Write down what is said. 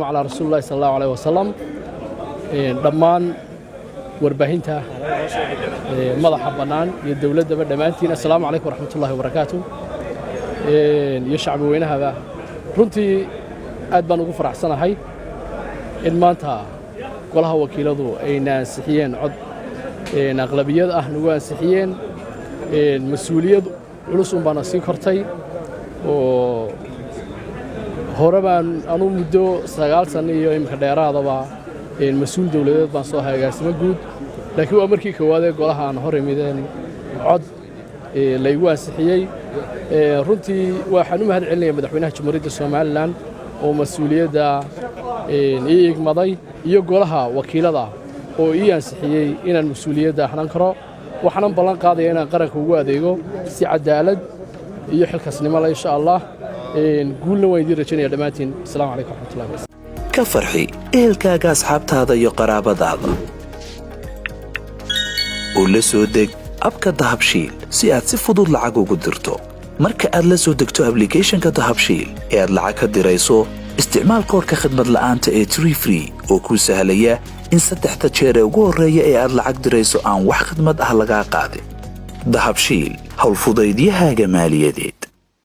على رسول الله صلى الله عليه وسلم ضمان warbaahinta madaxa banaan iyo dawladda dhamaantiin assalaamu alaykum warahmatullaahi wabarakaatuh iyo shacbi weynaha runtii aad baan ugu faraxsanahay in maanta golaha wakiiladu ay naasixiyeen cod aqlabiyad ah nagu ansixiyeen mas'uuliyad culus baan sii kortay oo hore baan anu muddo 9 sano iyo imka dheeraadaba مسؤول دولة بان صاحب جاسم جود لكن هو أمريكي كواده قالها عن هرم ميدان عد ليجوا سحيي رنتي وحنو مهد علني مدحونا جمهورية الصومال لان ومسؤولية دا إيه مضي يقولها وكيل دا وإيه سحيي إن المسؤولية دا حنا نكره وحنا بلان قاضي أنا قرق هو ديجو سعد دالد يحل كسنما إن شاء الله نقول له ويدير رجني دماتين السلام عليكم ورحمة الله وبركاته كفرحي إلكاغا أصحابتادا iyo qaraabadaada oo la soo deg abka dahabshiil si aad si fudud lacag ugu dirto marka aad la soo degto application-ka dahabshiil ee aad lacag ka dirayso isticmaal koodka khidmad la'aanta ee Tree oo ku sahlaya in 3 jeer ugu horeeya ee aad lacag dirayso aan wax khidmad ah laga qaadin dahabshiil hawl fudaydiyahaaga maaliyadeed